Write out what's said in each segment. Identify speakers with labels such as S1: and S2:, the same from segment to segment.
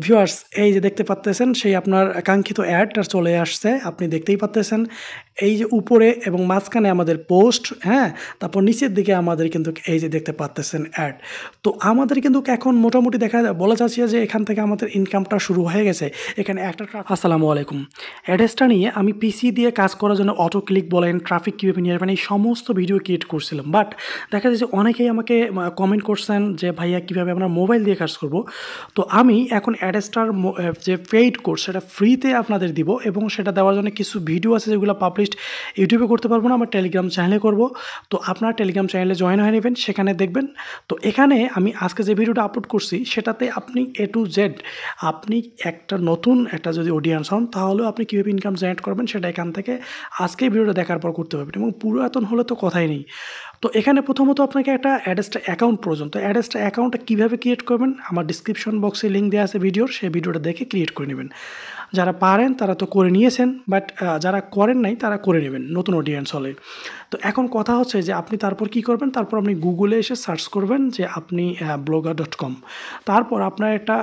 S1: Viewers এই যে দেখতে পারতেছেন সেই আপনার কাঙ্ক্ষিত অ্যাডটা চলে আসছে। আপনি দেখতেই পারতেছেন। এই যে উপরে এবং মাঝখানে আমাদের পোস্ট, হ্যাঁ? তারপর নিচের দিকে আমাদের কিন্তু এই যে দেখতে পারতেছেন অ্যাড। তো আমাদের কিন্তু এখন মোটামুটি বলা যাচ্ছে যে এখান থেকে আমাদের ইনকামটা শুরু হয়ে গেছে। এখানে একটা আসসালামু আলাইকুম। অ্যাড্রেসটা নিয়ে আমি পিসি দিয়ে কাজ করার জন্য অটো ক্লিক বলেন, ট্রাফিক কিভাবে নিয়ে আসবেন এই সমস্ত ভিডিও ক্রিয়েট করছিলাম। বাট দেখা যায় যে অনেকেই আমাকে কমেন্ট করছেন যে ভাইয়া কিভাবে আমরা মোবাইল দিয়ে কাজ করব। তো আমি এখন অ্যাড্রেসটার যে পেইড কোর্স সেটা ফ্রিতে আপনাদের দিব এবং সেটা দেওয়ার জন্য কিছু ভিডিও আছে যেগুলো পাবলিশড ইউটিউবে করতে পারবো না, আমার টেলিগ্রাম চ্যানেলে করব। তো আপনারা টেলিগ্রাম চ্যানেলে জয়েন হয়ে নেবেন, সেখানে দেখবেন। তো এখানে আমি আজকে যে ভিডিওটা আপলোড করছি সেটাতে আপনি A to Z আপনি একটা নতুন একটা যদি অডিয়েন্স হন তাহলেও আপনি কীভাবে ইনকাম জেনারেট করবেন সেটা এখান থেকে আজকেই ভিডিওটা দেখার পর করতে পারবেন এবং পুরাতন হলে তো কথাই নেই। তো এখানে প্রথমত আপনাকে একটা অ্যাড্রেসটা অ্যাকাউন্ট প্রয়োজন। তো অ্যাড্রেসটা অ্যাকাউন্টটা কীভাবে ক্রিয়েট করবেন আমার ডিসক্রিপশন বক্সে লিঙ্ক দেওয়া আছে ভিডিওর, সেই ভিডিওটা দেখে ক্রিয়েট করে নেবেন। যারা পারেন তারা তো করে নিয়েছেন, বাট যারা করেন নাই তারা করে নেবেন নতুন অডিয়েন্স হলে। তো এখন কথা হচ্ছে যে আপনি তারপর কি করবেন, তারপর আপনি গুগলে এসে সার্চ করবেন যে আপনি blogger.com। তারপর আপনার একটা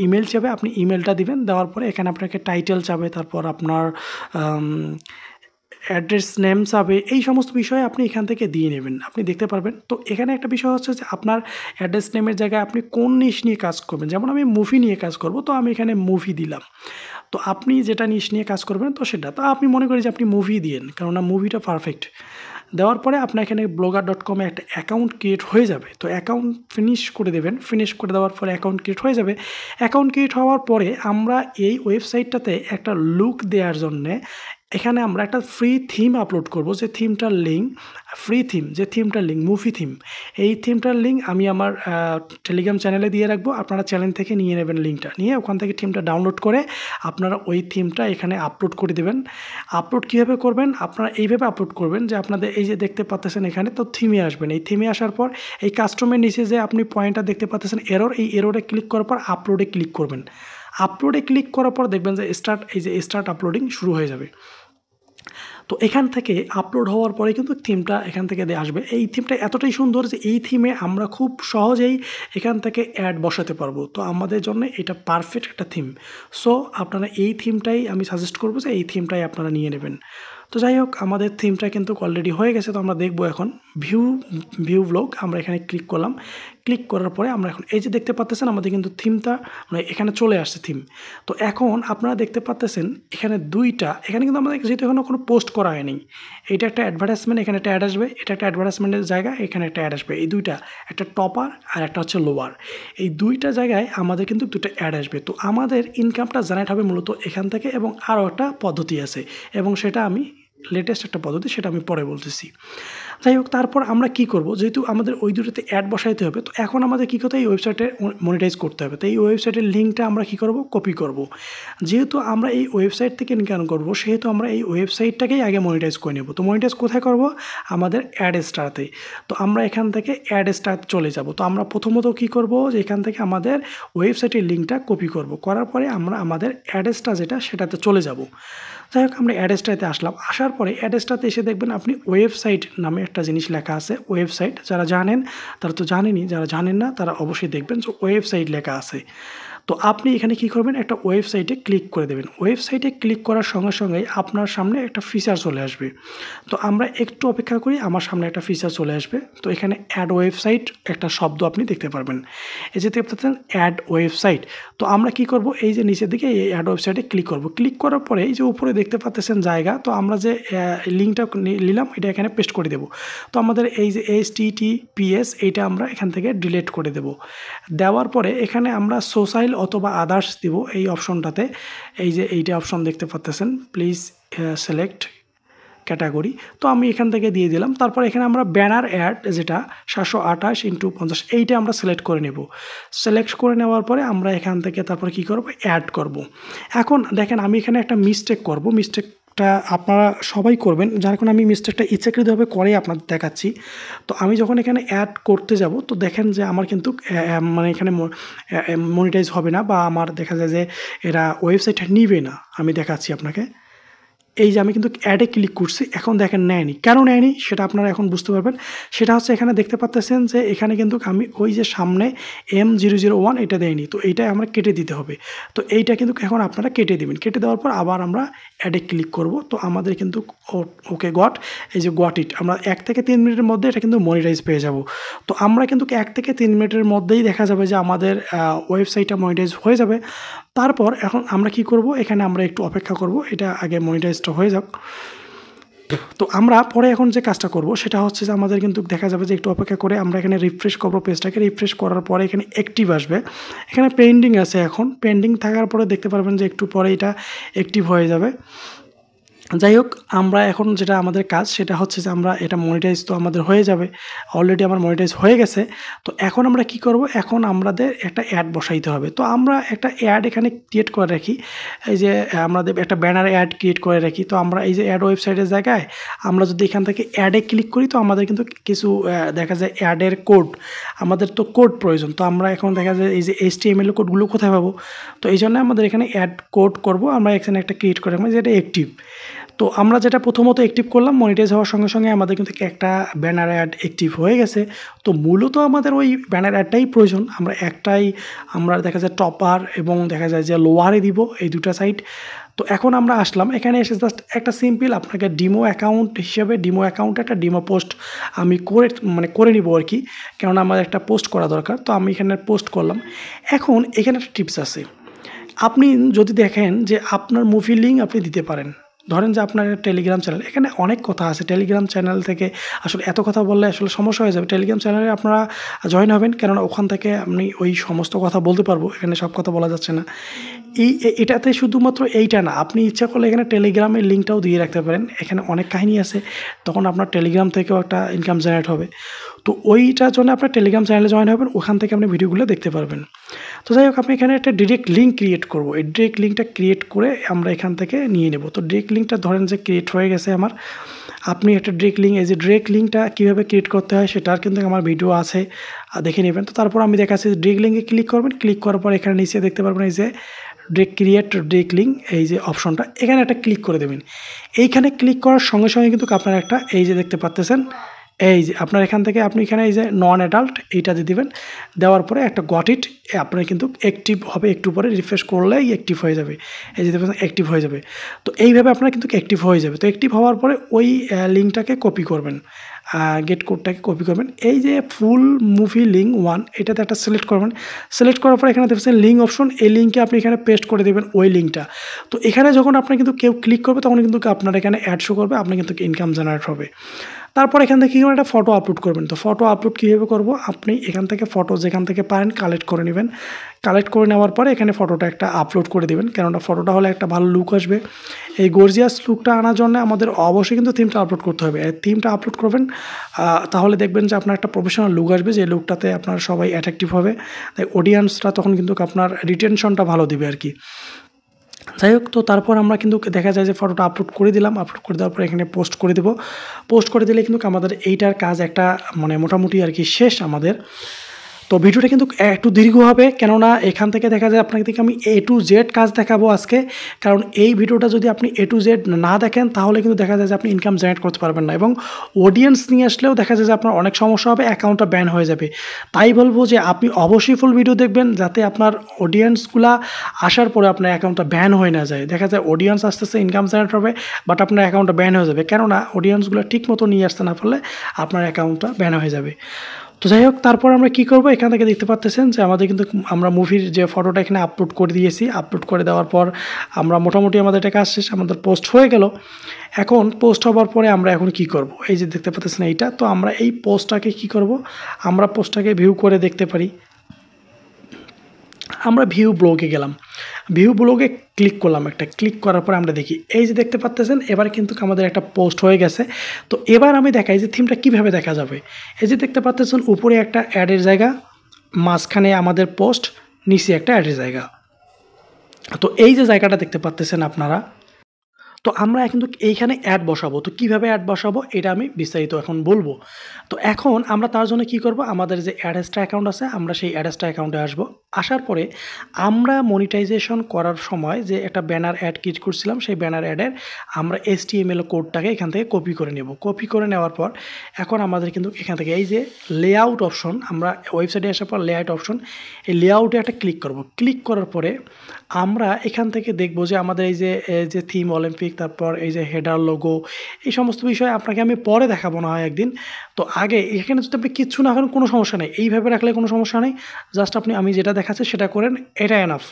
S1: ইমেল চাবে, আপনি ইমেলটা দিবেন, দেওয়ার পরে এখানে আপনাকে টাইটেল চাবে, তারপর আপনার অ্যাড্রেস নেম চাবে, এই সমস্ত বিষয় আপনি এখান থেকে দিয়ে নেবেন, আপনি দেখতে পারবেন। তো এখানে একটা বিষয় হচ্ছে যে আপনার অ্যাড্রেস নেমের জায়গায় আপনি কোন নিশ নিয়ে কাজ করবেন, যেমন আমি মুভি নিয়ে কাজ করব, তো আমি এখানে মুভি দিলাম। তো আপনি যেটা নিশ নিয়ে কাজ করবেন তো সেটা তো আপনি মনে করি যে আপনি মুভি দিয়েন, কেননা মুভিটা পারফেক্ট। দেওয়ার পরে আপনার এখানে blogger.com-এ একটা অ্যাকাউন্ট ক্রিয়েট হয়ে যাবে। তো অ্যাকাউন্ট ফিনিশ করে দেবেন, ফিনিশ করে দেওয়ার পরে অ্যাকাউন্ট ক্রিয়েট হয়ে যাবে। অ্যাকাউন্ট ক্রিয়েট হওয়ার পরে আমরা এই ওয়েবসাইটটাতে একটা লুক দেওয়ার জন্যে এখানে আমরা একটা ফ্রি থিম আপলোড করব, যে থিমটার লিঙ্ক ফ্রি থিম, যে থিমটার লিঙ্ক মুভি থিম, এই থিমটার লিঙ্ক আমি আমার টেলিগ্রাম চ্যানেলে দিয়ে রাখবো। আপনারা চ্যানেল থেকে নিয়ে নেবেন লিঙ্কটা, নিয়ে ওখান থেকে থিমটা ডাউনলোড করে আপনারা ওই থিমটা এখানে আপলোড করে দেবেন। আপলোড কীভাবে করবেন, আপনারা এইভাবে আপলোড করবেন যে আপনাদের এই যে দেখতে পাচ্ছেন এখানে, তো থিমে আসবেন। এই থিমে আসার পর এই কাস্টমের নিচে যে আপনি পয়েন্টটা দেখতে পাচ্ছেন এরর, এই এররে ক্লিক করার পর আপলোডে ক্লিক করবেন। আপলোডে ক্লিক করার পর দেখবেন যে স্টার্ট আপলোডিং শুরু হয়ে যাবে। তো এখান থেকে আপলোড হওয়ার পরে কিন্তু থিমটা এখান থেকে আসবে। এই থিমটা এতটাই সুন্দর যে এই থিমে আমরা খুব সহজেই এখান থেকে অ্যাড বসাতে পারবো। তো আমাদের জন্য এটা পারফেক্ট একটা থিম। সো আপনারা এই থিমটাই আমি সাজেস্ট করবো যে এই থিমটাই আপনারা নিয়ে নেবেন। তো যাই হোক, আমাদের থিমটা কিন্তু অলরেডি হয়ে গেছে। তো আমরা দেখবো এখন ভিউ ব্লগ, আমরা এখানে ক্লিক করলাম। ক্লিক করার পরে আমরা এখন এই যে দেখতে পাচ্ছেন আমাদের কিন্তু থিমটা মানে এখানে চলে আসছে থিম। তো এখন আপনারা দেখতে পাচ্ছেন এখানে এখানে কিন্তু আমাদের যেহেতু এখনও কোনো পোস্ট করা হয়নি, এটা একটা অ্যাডভার্টাইজমেন্ট, এখানে একটা অ্যাড আসবে, এটা একটা অ্যাডভার্টাইজমেন্টের জায়গা, এখানে একটা অ্যাড আসবে। এই দুইটা, একটা টপার আর একটা হচ্ছে লোয়ার, এই দুইটা জায়গায় আমাদের কিন্তু দুটো অ্যাড আসবে। তো আমাদের ইনকামটা জেনারেট হবে মূলত এখান থেকে, এবং আরও একটা পদ্ধতি আছে এবং সেটা আমি লেটেস্ট একটা পদ্ধতি, সেটা আমি পরে বলতেছি। যাই হোক, তারপর আমরা কি করব, যেহেতু আমাদের ওই দুটোতে অ্যাড বসাইতে হবে, তো এখন আমাদের কী করতে হবে, এই ওয়েবসাইটে মনিটাইজ করতে হবে। তো এই ওয়েবসাইটের লিঙ্কটা আমরা কী করব, কপি করব। যেহেতু আমরা এই ওয়েবসাইট থেকে ইনকাম করব, সেহেতু আমরা এই ওয়েবসাইটটাকেই আগে মনিটাইজ করে নেব। তো মনিটাইজ কোথায় করব, আমাদের অ্যাড স্টারতে। তো আমরা এখান থেকে অ্যাড স্টার চলে যাব। তো আমরা প্রথমত কী করব, যে এখান থেকে আমাদের ওয়েবসাইটের লিঙ্কটা কপি করব, করার পরে আমরা আমাদের অ্যাড্রেসটা যেটা সেটাতে চলে যাব। যাই হোক, আমরা অ্যাড্রেসটাতে আসলাম। আসার পরে অ্যাড্রেসটাতে এসে দেখবেন আপনি ওয়েবসাইট নামে একটা জিনিস লেখা আছে। ওয়েবসাইট যারা জানেন তারা তো জানেনই, যারা জানেন না তারা অবশ্যই দেখবেন যে ওয়েবসাইট লেখা আছে। তো আপনি এখানে কি করবেন, একটা ওয়েবসাইটে ক্লিক করে দেবেন। ওয়েবসাইটে ক্লিক করার সঙ্গে সঙ্গেই আপনার সামনে একটা ফিচার চলে আসবে। তো আমরা একটু অপেক্ষা করি, আমার সামনে একটা ফিচার চলে আসবে। তো এখানে অ্যাড ওয়েবসাইট একটা শব্দ আপনি দেখতে পারবেন, এই যে দেখতে পাচ্ছেন অ্যাড ওয়েবসাইট। তো আমরা কি করব, এই যে নিচের দিকে এই অ্যাড ওয়েবসাইটে ক্লিক করব। ক্লিক করার পরে এই যে উপরে দেখতে পাচ্ছেন জায়গা, তো আমরা যে লিঙ্কটা নিলাম এটা এখানে পেস্ট করে দেব। তো আমাদের এই যে HTTPS এইটা আমরা এখান থেকে ডিলিট করে দেব। দেওয়ার পরে এখানে আমরা সোশ্যাল অথবা আদার্স দিব এই অপশনটাতে। এই যে এইটা অপশন দেখতে পাচ্ছেন, প্লিজ সিলেক্ট ক্যাটাগরি। তো আমি এখান থেকে দিয়ে দিলাম। তারপর এখানে আমরা ব্যানার অ্যাড যেটা 728x50 এইটা আমরা সিলেক্ট করে নেব। সিলেক্ট করে নেওয়ার পরে আমরা এখান থেকে তারপর কি করব, অ্যাড করব। এখন দেখেন আমি এখানে একটা মিস্টেক করব, মিস্টেকটা আপনারা সবাই করবেন, যার কারণে আমি মিস্টেকটা ইচ্ছাকৃতভাবে করে আপনাদের দেখাচ্ছি। তো আমি যখন এখানে অ্যাড করতে যাব, তো দেখেন যে আমার কিন্তু মানে এখানে মনিটাইজ হবে না, বা আমার দেখা যায় যে এরা ওয়েবসাইটটা নিবে না। আমি দেখাচ্ছি আপনাকে, এই যে আমি কিন্তু অ্যাডে ক্লিক করছি, এখন দেখেন নেয়নি। কেন নেয়নি সেটা আপনারা এখন বুঝতে পারবেন। সেটা হচ্ছে এখানে দেখতে পাচ্তেছেন যে এখানে কিন্তু আমি ওই যে সামনে M001 এটা দেয়নি। তো এইটাই আমরা কেটে দিতে হবে। তো এইটা কিন্তু এখন আপনারা কেটে দিবেন। কেটে দেওয়ার পর আবার আমরা অ্যাডে ক্লিক করব। তো আমাদের কিন্তু ওকে গট, এই যে গট ইট, আমরা 1 থেকে 3 মিনিটের মধ্যে এটা কিন্তু মনিটাইজ পেয়ে যাব। তো আমরা কিন্তু 1 থেকে 3 মিনিটের মধ্যেই দেখা যাবে যে আমাদের ওয়েবসাইটটা মনিটাইজ হয়ে যাবে। তারপর এখন আমরা কি করব, এখানে আমরা একটু অপেক্ষা করব, এটা আগে মনিটাইজটা হয়ে যাক। তো আমরা পরে এখন যে কাজটা করব সেটা হচ্ছে যে আমাদের কিন্তু দেখা যাবে যে একটু অপেক্ষা করে আমরা এখানে রিফ্রেশ করব পেজটাকে। রিফ্রেশ করার পরে এখানে অ্যাক্টিভ আসবে। এখানে পেন্ডিং আছে, এখন পেন্ডিং থাকার পরে দেখতে পারবেন যে একটু পরে এটা অ্যাক্টিভ হয়ে যাবে। যাই হোক, আমরা এখন যেটা আমাদের কাজ সেটা হচ্ছে যে আমরা এটা মনিটাইজ তো আমাদের হয়ে যাবে। অলরেডি আমার মনিটাইজ হয়ে গেছে। তো এখন আমরা কি করব, এখন আমাদের একটা অ্যাড বসাইতে হবে। তো আমরা একটা অ্যাড এখানে ক্রিয়েট করে রাখি। এই যে আমাদের একটা ব্যানার অ্যাড ক্রিয়েট করে রাখি। তো আমরা এই যে অ্যাড ওয়েবসাইটের জায়গায় আমরা যদি এখান থেকে অ্যাডে ক্লিক করি তো আমাদের কিন্তু কিছু দেখা যায় অ্যাডের কোড, আমাদের তো কোড প্রয়োজন। তো আমরা এখন দেখা যায় এই যে HTML কোডগুলো কোথায় পাবো, তো এই জন্য আমাদের এখানে অ্যাড কোড করব। আমরা এখানে একটা ক্রিয়েট করে রাখবো যেটা অ্যাক্টিভ। তো আমরা যেটা প্রথমত অ্যাক্টিভ করলাম, মনিটাইজ হওয়ার সঙ্গে সঙ্গে আমাদের কিন্তু একটা ব্যানার অ্যাড অ্যাক্টিভ হয়ে গেছে। তো মূলত আমাদের ওই ব্যানার অ্যাডটাই প্রয়োজন। আমরা একটাই, আমরা দেখা যায় টপার এবং দেখা যায় যে লোয়ারে দিব, এই দুটা সাইড। তো এখন আমরা আসলাম, এখানে এসে জাস্ট একটা সিম্পল আপনাকে ডিমো অ্যাকাউন্ট হিসেবে, ডিমো অ্যাকাউন্টে একটা ডিমো পোস্ট আমি করে নিব আর কি, কেননা আমার একটা পোস্ট করা দরকার। তো আমি এখানে পোস্ট করলাম। এখন এখানে একটা টিপস আছে, আপনি যদি দেখেন যে আপনার মুভি লিঙ্ক আপনি দিতে পারেন। ধরেন যে আপনার টেলিগ্রাম চ্যানেল, এখানে অনেক কথা আছে। টেলিগ্রাম চ্যানেল থেকে আসলে এত কথা বললে আসলে সমস্যা হয়ে যাবে। টেলিগ্রাম চ্যানেলে আপনারা জয়েন হবেন, কেননা ওখান থেকে আমি ওই সমস্ত কথা বলতে পারবো। এখানে সব কথা বলা যাচ্ছে না। এটাতে শুধুমাত্র এইটা না, আপনি ইচ্ছা করলে এখানে টেলিগ্রামের লিঙ্কটাও দিয়ে রাখতে পারেন। এখানে অনেক কাহিনী আছে, তখন আপনার টেলিগ্রাম থেকেও একটা ইনকাম জেনারেট হবে। তো ওইটার জন্য আপনার টেলিগ্রাম চ্যানেলে জয়েন হবেন, ওখান থেকে আপনি ভিডিওগুলো দেখতে পারবেন। তো যাই হোক, আপনি এখানে একটা ডিরেক্ট লিঙ্ক ক্রিয়েট করব। এই ডিরেক্ট লিঙ্কটা ক্রিয়েট করে আমরা এখান থেকে নিয়ে নেব। তো ডিরেক্ট লিঙ্কটা ধরেন যে ক্রিয়েট হয়ে গেছে আমার। আপনি একটা ডিরেক্ট লিঙ্ক, এই যে ডিরেক্ট লিঙ্কটা কীভাবে ক্রিয়েট করতে হয় সেটার কিন্তু আমার ভিডিও আছে, দেখে নেবেন। তো তারপর আমি দেখাচ্ছি, ডিরেক্ট লিঙ্কে ক্লিক করবেন। ক্লিক করার পর এখানে নিচে দেখতে পারবেন এই যে ক্রিয়েট ডিরেক্ট লিঙ্ক, এই যে অপশনটা, এখানে একটা ক্লিক করে দেবেন। এইখানে ক্লিক করার সঙ্গে সঙ্গে কিন্তু আপনার একটা, এই যে দেখতে পাচ্ছেন, এই যে আপনার এখান থেকে আপনি এখানে এই যে নন অ্যাডাল্ট এইটা দিয়ে দেবেন। দেওয়ার পরে একটা গট ইট, আপনার কিন্তু অ্যাক্টিভ হবে। একটু পরে রিফ্রেশ করলেই অ্যাক্টিভ হয়ে যাবে। এই যে দেখবেন অ্যাক্টিভ হয়ে যাবে। তো এইভাবে আপনার কিন্তু অ্যাক্টিভ হয়ে যাবে। তো অ্যাক্টিভ হওয়ার পরে ওই লিঙ্কটাকে কপি করবেন, গেট কোডটাকে কপি করবেন। এই যে ফুল মুভি লিঙ্ক 1 এটাতে একটা সিলেক্ট করবেন। সিলেক্ট করার পর এখানে দেখছেন লিঙ্ক অপশন, এই লিঙ্কে আপনি এখানে পেস্ট করে দেবেন ওই লিঙ্কটা। তো এখানে যখন আপনার কিন্তু কেউ ক্লিক করবে তখন কিন্তু আপনার এখানে অ্যাড শো করবে, আপনার কিন্তু ইনকাম জেনারেট হবে। তারপর এখান থেকে কী করবেন, একটা ফটো আপলোড করবেন। তো ফটো আপলোড কীভাবে করবো, আপনি এখান থেকে ফটো যেখান থেকে পারেন কালেক্ট করে নেবেন। কালেক্ট করে নেওয়ার পরে এখানে ফটোটা একটা আপলোড করে দেবেন, কেননা ফটোটা হলে একটা ভালো লুক আসবে। এই গর্জিয়াস লুকটা আনার জন্য আমাদের অবশ্যই কিন্তু থিমটা আপলোড করতে হবে। থিমটা আপলোড করবেন, তাহলে দেখবেন যে আপনার একটা প্রফেশনাল লুক আসবে, যে লুকটাতে আপনার সবাই অ্যাট্রাকটিভ হবে। তাই অডিয়েন্সরা তখন কিন্তু আপনার রিটেনশনটা ভালো দিবে আর কি। যাই হোক, তো তারপর আমরা কিন্তু দেখা যায় যে ফটোটা আপলোড করে দিলাম। আপলোড করে দেওয়ার পর এখানে পোস্ট করে দেবো। পোস্ট করে দিলে কিন্তু আমাদের এইটার কাজ একটা মোটামুটি আর কি শেষ আমাদের। তো ভিডিওটা কিন্তু একটু দীর্ঘ হবে, কেননা এখান থেকে দেখা যায় আপনাকে থেকে আমি A to Z কাজ দেখাবো আজকে। কারণ এই ভিডিওটা যদি আপনি A to Z না দেখেন তাহলে কিন্তু দেখা যায় যে আপনি ইনকাম জেনারেট করতে পারবেন না, এবং অডিয়েন্স নিয়ে আসলেও দেখা যায় যে আপনার অনেক সমস্যা হবে, অ্যাকাউন্টটা ব্যান হয়ে যাবে। তাই বলবো যে আপনি অবশ্যই ফুল ভিডিও দেখবেন, যাতে আপনার অডিয়েন্সগুলা আসার পরে আপনার অ্যাকাউন্টটা ব্যান হয়ে না যায়। দেখা যায় অডিয়েন্স আস্তে আস্তে ইনকাম জেনারেট হবে, বাট আপনার অ্যাকাউন্টটা ব্যান হয়ে যাবে, কেননা অডিয়েন্সগুলো ঠিক মতো নিয়ে আসতে না পারলে আপনার অ্যাকাউন্টটা ব্যান হয়ে যাবে। তো যাই হোক, তারপর আমরা কি করব, এখান থেকে দেখতে পাচ্ছেন যে আমাদের কিন্তু আমরা মুভির যে ফটোটা এখানে আপলোড করে দিয়েছি। আপলোড করে দেওয়ার পর আমরা মোটামুটি আমাদের এটা কাজ শেষ, আমাদের পোস্ট হয়ে গেল। এখন পোস্ট হওয়ার পরে আমরা এখন কি করব, এই যে দেখতে পাচ্ছেন এইটা। তো আমরা এই পোস্টটাকে কি করব, আমরা পোস্টটাকে ভিউ করে দেখতে পারি। আমরা ভিউ ব্লগে গেলাম, ভিউ ব্লগে ক্লিক করলাম, একটা ক্লিক করার পর আমরা দেখি, এই যে দেখতে পাচ্ছেন এবার কিন্তু আমাদের একটা পোস্ট হয়ে গেছে। তো এবার আমি দেখাই যে থিমটা কিভাবে দেখা যাবে। এই যে দেখতে পাচ্ছেন উপরে একটা অ্যাডের জায়গা, মাঝখানে আমাদের পোস্ট, নিচে একটা অ্যাডের জায়গা। তো এই যে জায়গাটা দেখতে পাচ্ছেন আপনারা, তো আমরা কিন্তু এইখানে অ্যাড বসাবো। তো কিভাবে অ্যাড বসাবো এটা আমি বিস্তারিত এখন বলবো। তো এখন আমরা তার জন্য কি করব, আমাদের যে অ্যাডেস্টা অ্যাকাউন্ট আছে আমরা সেই অ্যাডেস্টা অ্যাকাউন্টে আসবো। আসার পরে আমরা মনিটাইজেশন করার সময় যে একটা ব্যানার অ্যাড ক্রিয়েট করছিলাম সেই ব্যানার অ্যাডের আমরা HTML কোডটাকে এখান থেকে কপি করে নেব। কপি করে নেওয়ার পর এখন আমাদের কিন্তু এখান থেকে এই যে লেআউট অপশন, আমরা ওয়েবসাইটে আসার পর লেআউট অপশন, এই লেআউটে একটা ক্লিক করব। ক্লিক করার পরে আমরা এখান থেকে দেখব যে আমাদের এই যে থিম অলিম্পিক, তারপর এই যে হেডার লোগো, এই সমস্ত বিষয় আপনাকে আমি পরে দেখাবো না হয় একদিন। তো আগে এখানে যদি আপনি কিচ্ছু না করেন কোনো সমস্যা নেই, এইভাবে রাখলে কোনো সমস্যা নেই। জাস্ট আমি যেটা দেখাচ্ছি সেটা করেন, এটা এনাফ।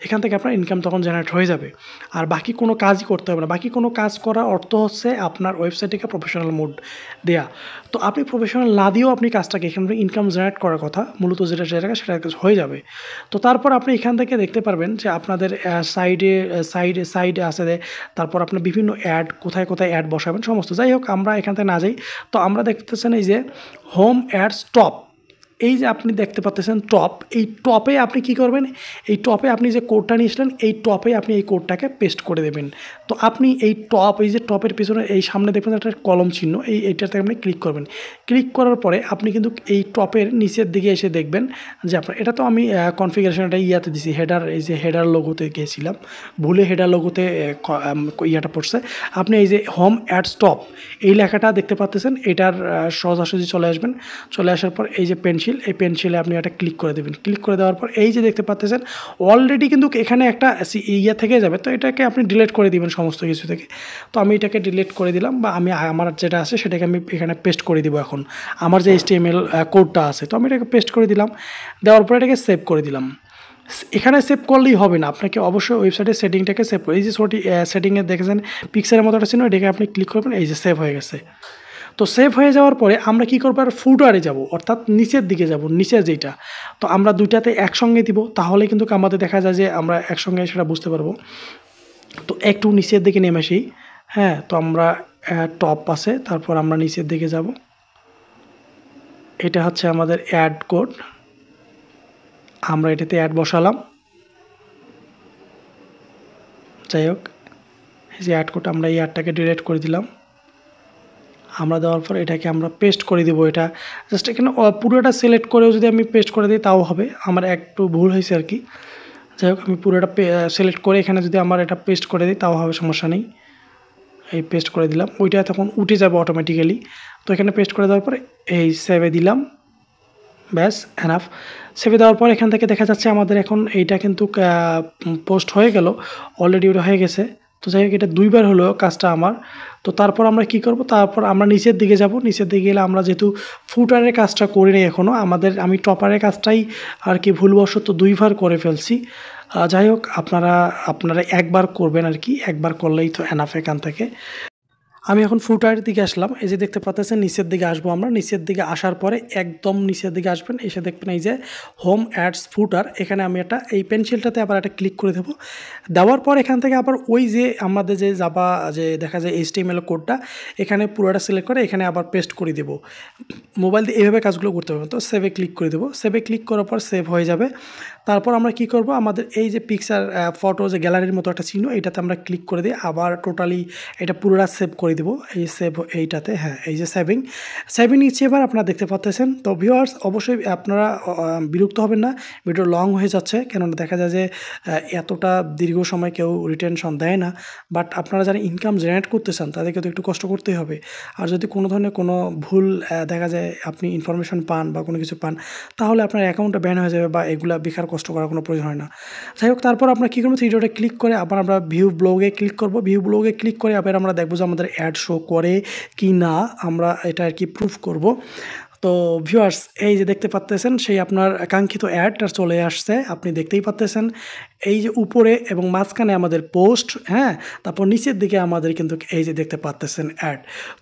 S1: এখান থেকে আপনার ইনকাম তখন জেনারেট হয়ে যাবে। আর বাকি কোনো কাজই করতে হবে না। বাকি কোনো কাজ করার অর্থ হচ্ছে আপনার ওয়েবসাইটটিকে প্রফেশনাল মোড দেয়া। তো আপনি প্রফেশনাল না দিয়েও আপনি কাজটাকে এখান থেকে ইনকাম জেনারেট করার কথা মূলত যেটা সেটা হয়ে যাবে। তো তারপর আপনি এখান থেকে দেখতে পারবেন যে আপনাদের সাইডে আছে যে, তারপর আপনার বিভিন্ন অ্যাড কোথায় অ্যাড বসাবেন সমস্ত। যাই হোক আমরা এখান থেকে না যাই। তো আমরা দেখতেছেন এই যে হোম অ্যাডস টপ, এই যে আপনি দেখতে পাচ্ছেন টপ, এই টপে আপনি কি করবেন, এই টপে আপনি যে কোডটা নিয়েছিলেন এই টপে আপনি এই কোডটাকে পেস্ট করে দেবেন। তো আপনি এই যে টপের পিছনে এই সামনে দেখবেন একটা কলম চিহ্ন, এইটাতে আপনি ক্লিক করবেন। ক্লিক করার পরে আপনি কিন্তু এই টপের নিচের দিকে এসে দেখবেন যে আপনার এটা তো আমি কনফিগারেশনটা ইয়াতে দিছি, হেডার, এই যে হেডার লোগোতে গিয়েছিলাম, ভুলে হেডার লোগোতে ইয়াটা পড়ছে। আপনি এই যে হোম অ্যাডস টপ এই লেখাটা দেখতে পাচ্ছেন, এটার সোজাসুজি চলে আসবেন। চলে আসার পর এই যে এই পেন্সিলে আপনি একটা ক্লিক করে দেবেন। ক্লিক করে দেওয়ার পর এই যে দেখতে পাচ্ছেন অলরেডি কিন্তু এখানে একটা ইয়া থেকে যাবে। তো এটাকে আপনি ডিলিট করে দিবেন সমস্ত কিছু থেকে। তো আমি এটাকে ডিলিট করে দিলাম, বা আমার যেটা আছে সেটাকে আমি এখানে পেস্ট করে দিব। এখন আমার যে HTML কোডটা আছে, তো আমি এটাকে পেস্ট করে দিলাম। দেওয়ার পর এটাকে সেভ করে দিলাম। এখানে সেভ করলেই হবে না, আপনাকে অবশ্যই ওয়েবসাইটের সেটিংটাকে সেভ করে, এই যে সেটিংয়ে দেখেছেন পিক্সেলের মতো একটা ছিল, এটাকে আপনি ক্লিক করবেন, এই যে সেভ হয়ে গেছে। তো সেভ হয়ে যাওয়ার পরে আমরা কি করবো, আর ফুটারে যাব, অর্থাৎ নিচের দিকে যাব, নিচের যেটা। তো আমরা দুইটাতে একসঙ্গে দিব, তাহলে কিন্তু আমাদের দেখা যায় যে আমরা একসঙ্গে সেটা বুঝতে পারবো। তো একটু নিচের দিকে নেমে আসি। হ্যাঁ, তো আমরা টপ আছে, তারপর আমরা নিচের দিকে যাব। এটা হচ্ছে আমাদের অ্যাড কোড, আমরা এটাতে অ্যাড বসালাম। যাই হোক, এই যে অ্যাড কোড, আমরা এই অ্যাডটাকে ডিলিট করে দিলাম। আমরা দেওয়ার পর এটাকে আমরা পেস্ট করে দিব। এটা জাস্ট এখানে পুরোটা সিলেক্ট করেও যদি আমি পেস্ট করে দিই তাও হবে, আমার একটু ভুল হয়েছে আর কি। যাই হোক, আমি পুরোটা সিলেক্ট করে এখানে যদি আমার এটা পেস্ট করে দিই তাও হবে, সমস্যা নেই। এই পেস্ট করে দিলাম, ওইটা তখন উঠে যাবে অটোমেটিক্যালি। তো এখানে পেস্ট করে দেওয়ার পরে এই সেভে দিলাম, ব্যাস এনাফ। সেভে দেওয়ার পর এখান থেকে দেখা যাচ্ছে আমাদের এখন এইটা কিন্তু পোস্ট হয়ে গেল, অলরেডি ওটা হয়ে গেছে। তো যাই হোক, এটা 2 বার হলো কাজটা আমার। তো তারপর আমরা কি করব, তারপর আমরা নিচের দিকে যাব। নিচের দিকে গেলে আমরা যেহেতু ফুটারের কাজটা করি নাই এখনও, আমি টপারের কাজটাই আর কি ভুলবশত 2 বার করে ফেলছি। যাই হোক, আপনারা একবার করবেন আর কি, একবার করলেই তো এনাফ এখান থেকে। আমি এখন ফুটারের দিকে আসলাম, এই যে দেখতে পাচ্ছেন নিচের দিকে আসবো আমরা। নিচের দিকে আসার পরে একদম নিচের দিকে আসবেন, এসে দেখবেন এই যে হোম অ্যাডস ফুটার, এখানে আমি এই পেন্সিলটাতে আবার একটা ক্লিক করে দেবো। দেওয়ার পর এখান থেকে আবার ওই যে আমাদের যে যে দেখা যায় HTML কোডটা, এখানে পুরোটা সিলেক্ট করে এখানে আবার পেস্ট করে দেবো। মোবাইল দিয়ে এইভাবে কাজগুলো করতে হবে। তো সেভে ক্লিক করে দেবো। সেভে ক্লিক করার পর সেভ হয়ে যাবে। তারপর আমরা কি করব, আমাদের এই যে পিকচার ফটো যে গ্যালারির মতো একটা চিহ্ন, এইটাতে আমরা ক্লিক করে দিই, আবার টোটালি এটা পুরোটা সেভ করে দেবো। এই সেভ এইটাতে, হ্যাঁ, এই যে সেভিং নিচ্ছে এবার আপনারা দেখতে পাচ্ছেন। তো ভিউয়ার্স, অবশ্যই আপনারা বিরক্ত হবেন না, ভিডিও লং হয়ে যাচ্ছে, কেননা দেখা যায় যে এতটা দীর্ঘ সময় কেউ রিটেনশন দেয় না। বাট আপনারা যারা ইনকাম জেনারেট করতে চান তাদেরকে তো একটু কষ্ট করতেই হবে। আর যদি কোনো ধরনের কোনো ভুল দেখা যায়, আপনি ইনফরমেশন পান বা কোনো কিছু পান, তাহলে আপনার অ্যাকাউন্টটা ব্যান হয়ে যাবে, বা এগুলা বেকার কষ্ট করার কোনো প্রয়োজন হয় না। যাই হোক, তারপর আমরা কী করবো, ভিডিওটা ক্লিক করে আবার আমরা ভিউ ব্লগে ক্লিক করব। ভিউ ব্লগে ক্লিক করে আবার আমরা দেখবো যে আমাদের অ্যাড শো করে কি না, আমরা এটা আর কি প্রুফ করব। তো ভিউয়ার্স, এই যে দেখতে পাচ্তেছেন সেই আপনার কাঙ্ক্ষিত অ্যাডটা চলে আসছে, আপনি দেখতেই পাচ্তেছেন। এই যে উপরে এবং মাঝখানে আমাদের পোস্ট, হ্যাঁ, তারপর নিচের দিকে আমাদের কিন্তু এই যে দেখতে পাচ্তেছেন অ্যাড।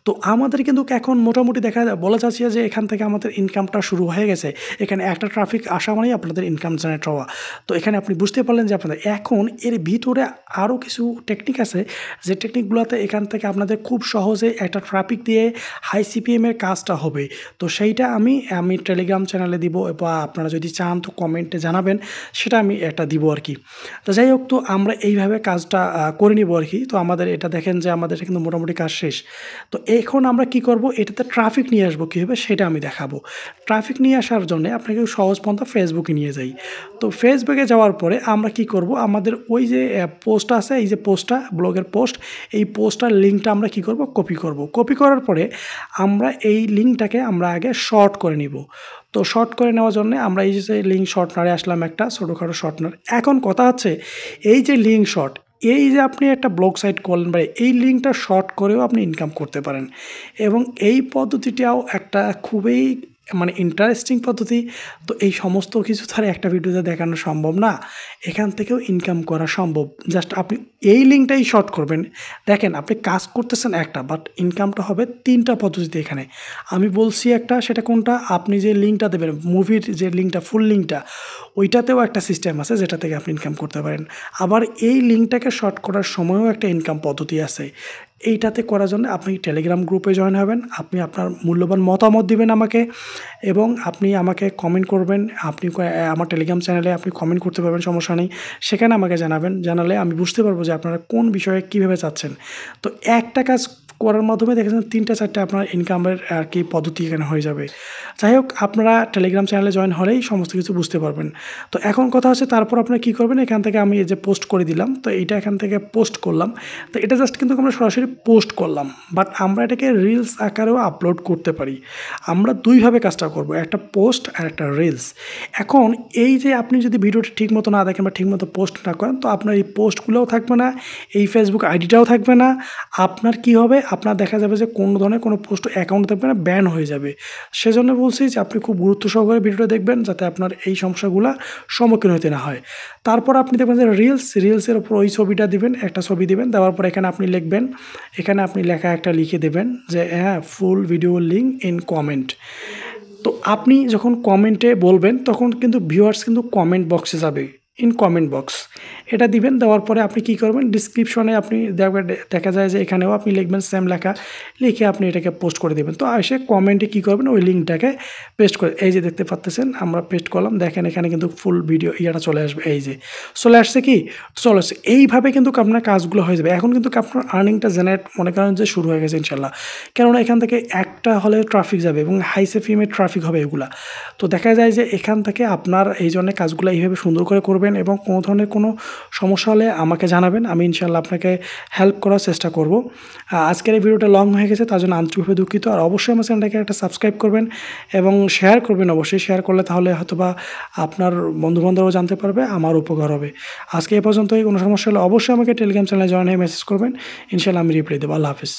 S1: তো আমাদের কিন্তু এখন মোটামুটি বলা যাচ্ছে যে এখান থেকে আমাদের ইনকামটা শুরু হয়ে গেছে। এখানে একটা ট্রাফিক আসা মানেই আপনাদের ইনকাম জেনারেট হওয়া। তো এখানে আপনি বুঝতে পারলেন যে আপনাদের এখন এর ভিতরে আরও কিছু টেকনিক আছে, যে টেকনিকগুলোতে এখান থেকে আপনাদের খুব সহজে একটা ট্রাফিক দিয়ে হাই CPM-এর কাজটা হবে। তো সেইটা আমি টেলিগ্রাম চ্যানেলে দিব, বা আপনারা যদি চান তো কমেন্টে জানাবেন, সেটা আমি একটা দিব আর কি। তো যাই হোক, তো আমরা এইভাবে কাজটা করে নিব আরকি। তো আমাদের এটা দেখেন যে আমাদের এটা কিন্তু মোটামুটি কাজ শেষ। তো এখন আমরা কি করব, এটাতে ট্রাফিক নিয়ে আসবো কীভাবে সেটা আমি দেখাবো। ট্রাফিক নিয়ে আসার জন্যে আপনাকে সহজ পন্থা ফেসবুকে নিয়ে যাই। তো ফেসবুকে যাওয়ার পরে আমরা কি করব, আমাদের ওই যে পোস্ট আছে, এই যে পোস্টটা ব্লগের পোস্ট, এই পোস্টটার লিঙ্কটা আমরা কি করব, কপি করব। কপি করার পরে আমরা এই লিঙ্কটাকে আমরা আগে শর্ট করে নিব। তো শর্ট করে নেওয়ার জন্য আমরা এই যে লিঙ্ক শর্টনারে আসলাম, একটা ছোটোখাটো শর্টনার। এখন কথা হচ্ছে, এই যে লিঙ্ক শর্ট, এই যে আপনি একটা ব্লগ সাইট করলেন বা এই লিঙ্কটা শর্ট করেও আপনি ইনকাম করতে পারেন, এবং এই পদ্ধতিটাও একটা খুবই মানে ইন্টারেস্টিং পদ্ধতি। তো এই সমস্ত কিছু তো আর একটা ভিডিওতে দেখানো সম্ভব না, এখান থেকেও ইনকাম করা সম্ভব। জাস্ট আপনি এই লিঙ্কটাই শর্ট করবেন। দেখেন আপনি কাজ করতেছেন একটা, বাট ইনকামটা হবে 3টা পদ্ধতিতে এখানে। আমি বলছি একটা, সেটা কোনটা, আপনি যে লিঙ্কটা দেবেন, মুভির যে লিঙ্কটা, ফুল লিঙ্কটা, ওইটাতেও একটা সিস্টেম আছে যেটা থেকে আপনি ইনকাম করতে পারেন। আবার এই লিঙ্কটাকে শর্ট করার সময়ও একটা ইনকাম পদ্ধতি আছে। এইটাতে করার জন্য আপনি টেলিগ্রাম গ্রুপে জয়েন হবেন, আপনি আপনার মূল্যবান মতামত দিবেন আমাকে, এবং আপনি আমাকে কমেন্ট করবেন। আপনি আমার টেলিগ্রাম চ্যানেলে আপনি কমেন্ট করতে পারবেন, সমস্যা নেই। সেখানে আমাকে জানাবেন, জানালে আমি বুঝতে পারবো যে আপনারা কোন বিষয়ে কীভাবে চাচ্ছেন। তো একটা কাজ করার মাধ্যমে দেখেছেন 3টা-4টা আপনার ইনকামের আরকি পদ্ধতি এখানে হয়ে যাবে। যাই হোক, আপনারা টেলিগ্রাম চ্যানেলে জয়েন হলেই সমস্ত কিছু বুঝতে পারবেন। তো এখন কথা হচ্ছে, তারপর আপনারা কী করবেন, এখান থেকে আমি এই যে পোস্ট করে দিলাম, তো এইটা এখান থেকে পোস্ট করলাম। তো এটা জাস্ট কিন্তু আমরা সরাসরি পোস্ট করলাম, বাট আমরা এটাকে রিলস আকারেও আপলোড করতে পারি। আমরা 2 ভাবে কাজটা করব, একটা পোস্ট আর একটা রিলস। এখন এই যে আপনি যদি ভিডিওটা ঠিকমতো না দেখেন বা ঠিকমতো পোস্ট না করেন, তো আপনার এই পোস্টগুলোও থাকবে না, এই ফেসবুক আইডিটাও থাকবে না। আপনার কি হবে, আপনার দেখা যাবে যে কোনো ধরনের কোনো পোস্ট অ্যাকাউন্ট থাকবে না, ব্যান হয়ে যাবে। সেজন্য বলছি যে আপনি খুব গুরুত্ব সহকারে ভিডিওটা দেখবেন, যাতে আপনার এই সমস্যাগুলা সম্মুখীন হতে না হয়। তারপর আপনি দেখবেন যে রিলসের উপর ওই ছবিটা দিবেন, একটা ছবি দিবেন, দেওয়ার পর এখানে আপনি লিখবেন, এখানে আপনি লেখা একটা লিখে দেবেন যে হ্যাঁ, full video link in comment. তো আপনি যখন কমেন্টে বলবেন, তখন কিন্তু ভিউয়ার্স কিন্তু কমেন্ট বক্সে যাবে, ইন কমেন্ট বক্স। এটা দিবেন, দেওয়ার পরে আপনি কি করবেন, ডিসক্রিপশনে আপনি দেখা যায় যে এখানেও আপনি লিখবেন সেম লেখা, লিখে আপনি এটাকে পোস্ট করে দেবেন। তো এসে কমেন্টে কি করবেন, ওই লিঙ্কটাকে পেস্ট করে, এই যে দেখতে পাচ্ছেন আমরা পেস্ট করলাম, দেখেন এখানে কিন্তু ফুল ভিডিও ইয়াটা চলে আসবে, এই যে চলে আসছে, কি চলে আসছে। এইভাবে কিন্তু আপনার কাজগুলো হয়ে যাবে। এখন কিন্তু আপনার আর্নিংটা জেনারেট মনে করেন যে শুরু হয়ে গেছে ইনশাল্লাহ। কেননা এখান থেকে একটা হলে ট্রাফিক যাবে এবং হাইসেফিমের ট্রাফিক হবে এগুলা। তো দেখা যায় যে এখান থেকে আপনার এই ধরনের কাজগুলো এইভাবে সুন্দর করে করবেন, এবং কোনো ধরনের কোনো সমস্যা হলে আমাকে জানাবেন, আমি ইনশাল্লাহ আপনাকে হেল্প করার চেষ্টা করব। আজকের এই ভিডিওটা লং হয়ে গেছে, তার জন্য আন্তরিকভাবে দুঃখিত। আর অবশ্যই আমার চ্যানেলটাকে একটা সাবস্ক্রাইব করবেন এবং শেয়ার করবেন, অবশ্যই শেয়ার করলে তাহলে হয়তোবা আপনার বন্ধুবান্ধবও জানতে পারবে, আমার উপকার হবে। আজকে এ পর্যন্তই। কোনো সমস্যা হলে অবশ্যই আমাকে টেলিগ্রাম চ্যানেলে জয়েন হয়ে মেসেজ করবেন, ইনশাল্লাহ আমি রিপ্লাই দেবো। আল্লাহ হাফিজ।